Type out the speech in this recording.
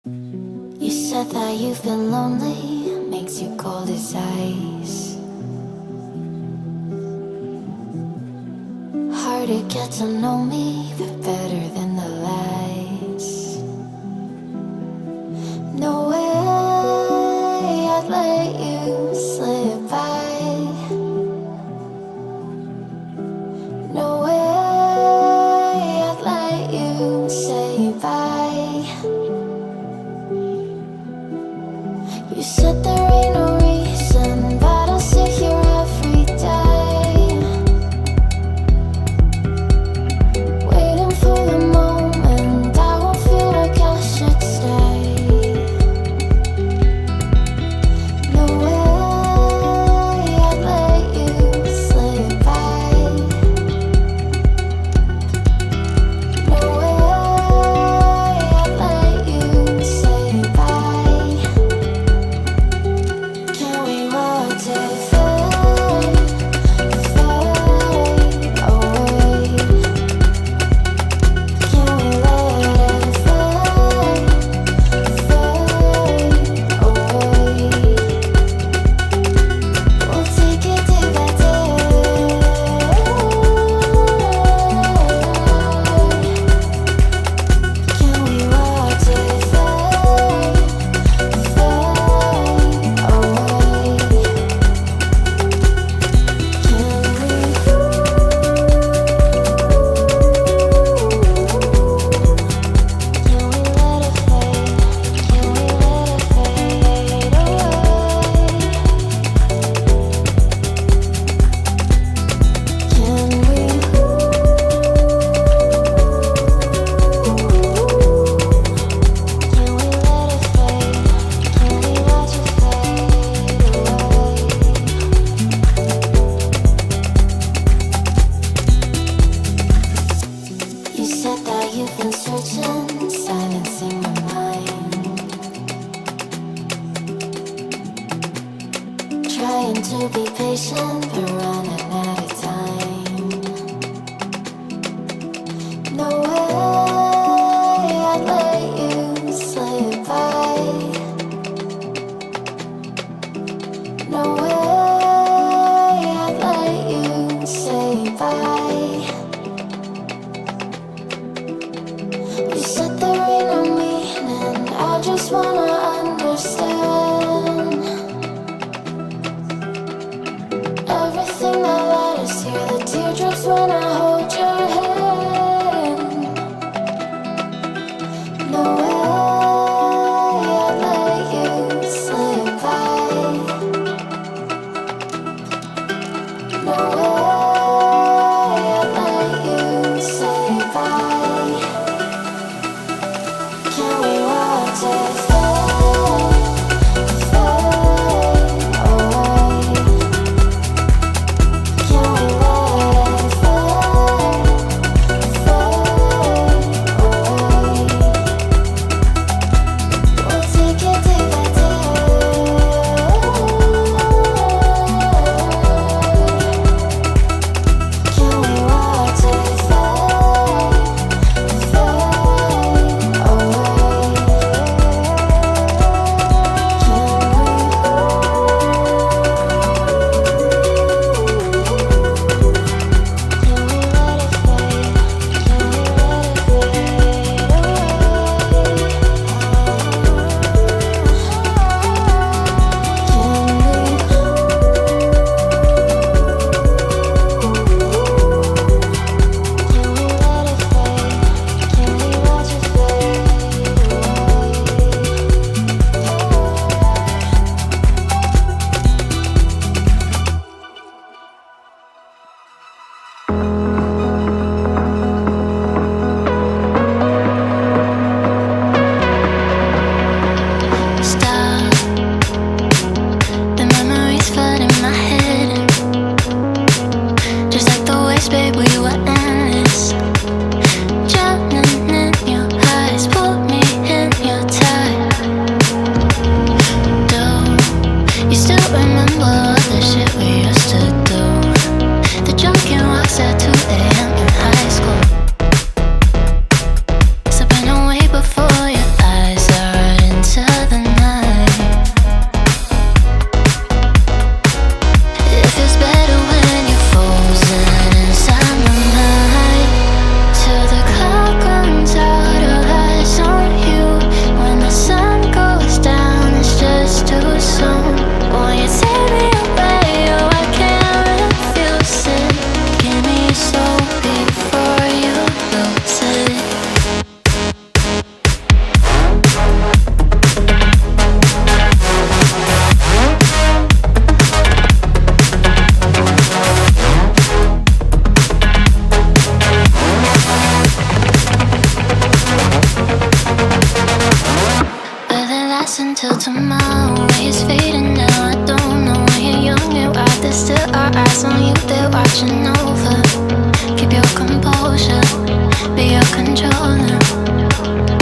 You said that you've been lonely, makes you cold as ice. Hard to get to know me, but better than the lies. No way I'd let you slip by. No way I'd let you say bye. You said there ain't no reason, but I'll sit here every day, waiting for the moment I won't feel like I should stay. No way I'd let you slip by. No way I'd let you say bye. Can we watch it fade, fade away? Can we let it fade, fade away? We'll take it day by day. Can we watch it fade, fade away? You said that you've been searching, silencing my mind, trying to be patient, but running out of time. No way I'd let you slip by. No way I'd let you say bye. You said there ain't no meaning, I just wanna understand everything that led us here, the teardrops when I hold your hand. No way I'd let you slip by. No way I'd let you say bye. Can we watch it fade? until tomorrow is fading now. I don't know why you're young, you're out there, still our eyes on you, they're watching over. Keep your composure, be your controller.